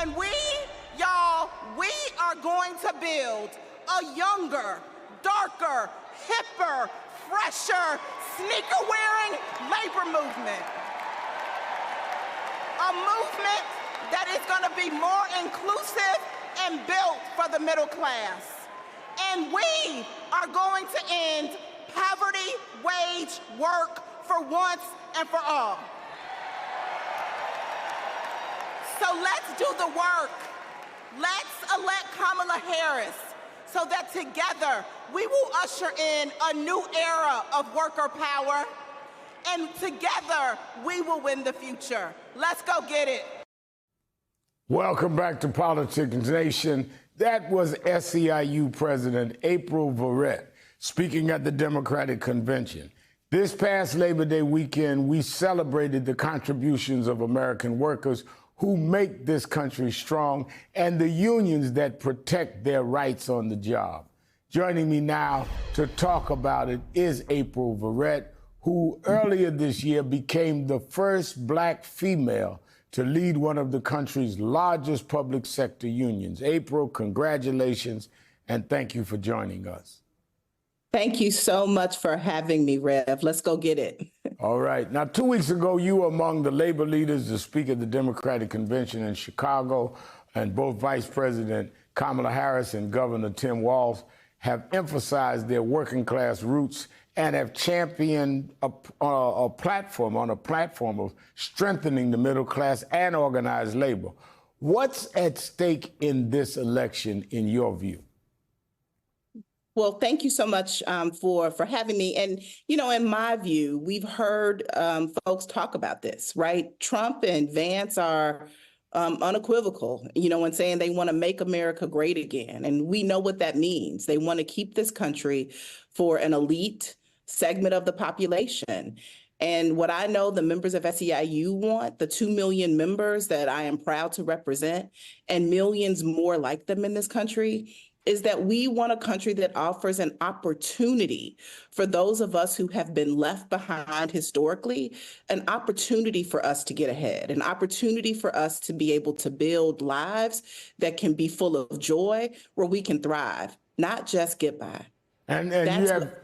And y'all, we are going to build a younger, darker, hipper, fresher, sneaker-wearing labor movement. A movement that is going to be more inclusive and built for the middle class. And we are going to end poverty wage work for once and for all. So let's do the work. Let's elect Kamala Harris so that together we will usher in a new era of worker power, and together we will win the future. Let's go get it. Welcome back to Politics Nation. That was SEIU President April Verrett speaking at the Democratic Convention. This past Labor Day weekend, we celebrated the contributions of American workers who make this country strong and the unions that protect their rights on the job. Joining me now to talk about it is April Verrett, who earlier this year became the first Black female to lead one of the country's largest public sector unions. April, congratulations, and thank you for joining us. Thank you so much for having me, Rev. Let's go get it. All right. Now, 2 weeks ago, you were among the labor leaders to speak at the Democratic Convention in Chicago, and both Vice President Kamala Harris and Governor Tim Walz have emphasized their working class roots and have championed a platform of strengthening the middle class and organized labor. What's at stake in this election, in your view? Well, thank you so much for having me. And, you know, in my view, we've heard folks talk about this, right? Trump and Vance are unequivocal, you know, in saying they want to make America great again. And we know what that means. They want to keep this country for an elite segment of the population. And what I know the members of SEIU want, the 2 million members that I am proud to represent, and millions more like them in this country, is that we want a country that offers an opportunity for those of us who have been left behind historically, an opportunity for us to get ahead, an opportunity for us to be able to build lives that can be full of joy, where we can thrive, not just get by. And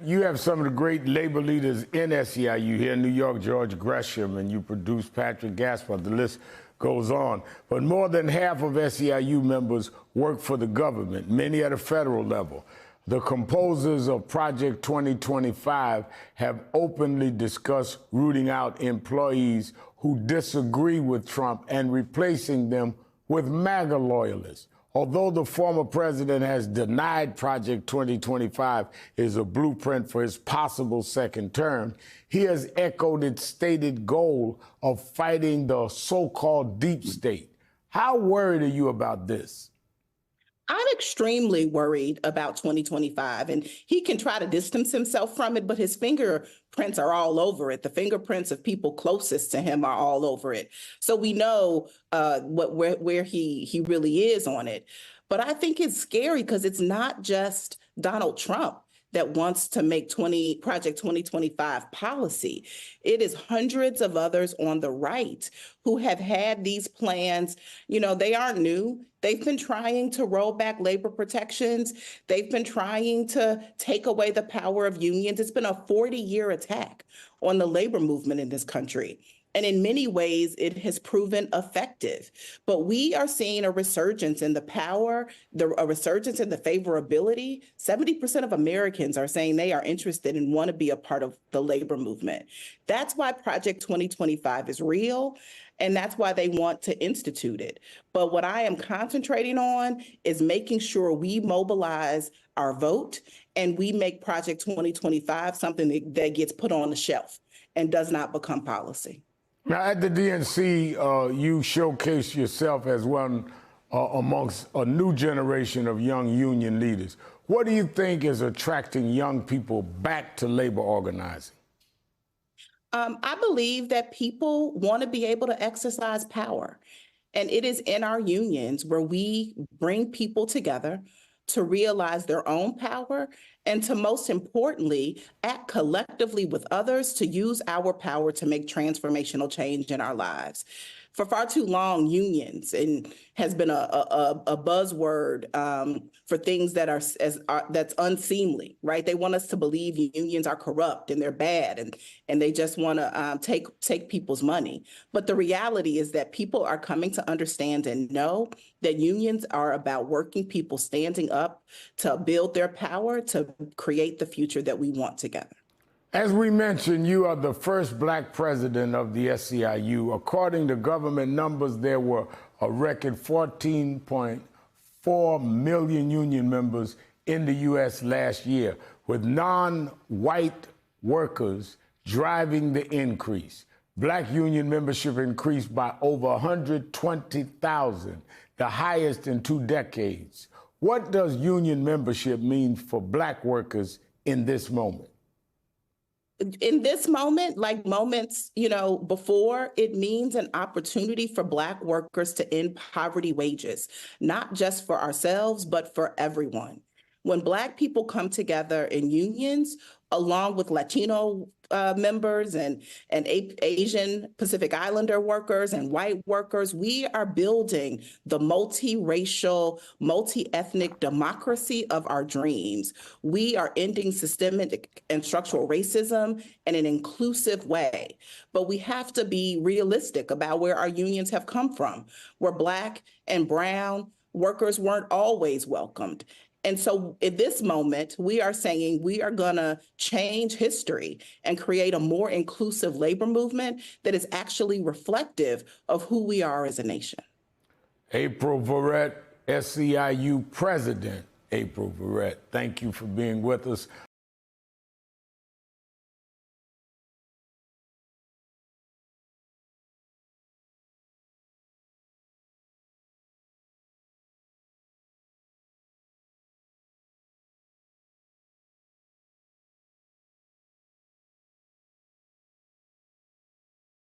you have some of the great labor leaders in SEIU here in New York, George Gresham, and you produced Patrick Gaspar. The list goes on. But more than half of SEIU members work for the government, many at a federal level. The composers of Project 2025 have openly discussed rooting out employees who disagree with Trump and replacing them with MAGA loyalists. Although the former president has denied Project 2025 is a blueprint for his possible second term, he has echoed its stated goal of fighting the so-called deep state. How worried are you about this? I'm extremely worried about 2025, and he can try to distance himself from it, but his fingerprints are all over it. The fingerprints of people closest to him are all over it. So we know where he really is on it. But I think it's scary because it's not just Donald Trump that wants to make Project 2025 policy. It is hundreds of others on the right who have had these plans. You know, they aren't new. They've been trying to roll back labor protections. They've been trying to take away the power of unions. It's been a 40-year attack on the labor movement in this country. And in many ways, it has proven effective. But we are seeing a resurgence in the power, a resurgence in the favorability. 70% of Americans are saying they are interested and want to be a part of the labor movement. That's why Project 2025 is real, and that's why they want to institute it. But what I am concentrating on is making sure we mobilize our vote and we make Project 2025 something that gets put on the shelf and does not become policy. Now, at the DNC, you showcase yourself as one amongst a new generation of young union leaders. What do you think is attracting young people back to labor organizing? I believe that people want to be able to exercise power. And it is in our unions where we bring people together to realize their own power and to, most importantly, act collectively with others to use our power to make transformational change in our lives. For far too long, unions and has been a buzzword for things that that's unseemly, right? They want us to believe unions are corrupt and they're bad and they just want to take people's money. But the reality is that people are coming to understand and know that unions are about working people standing up to build their power to create the future that we want together. As we mentioned, you are the first Black president of the SEIU. According to government numbers, there were a record 14.4 million union members in the U.S. last year, with non-white workers driving the increase. Black union membership increased by over 120,000, the highest in 2 decades. What does union membership mean for Black workers in this moment? In this moment, like moments, before, it means an opportunity for Black workers to end poverty wages, not just for ourselves, but for everyone. When Black people come together in unions, along with Latino members and Asian Pacific Islander workers and white workers, we are building the multiracial, multi-ethnic democracy of our dreams. We are ending systemic and structural racism in an inclusive way. But we have to be realistic about where our unions have come from, where Black and brown workers weren't always welcomed. And so at this moment, we are saying we are going to change history and create a more inclusive labor movement that is actually reflective of who we are as a nation. April Verrett, SEIU President. April Verrett, thank you for being with us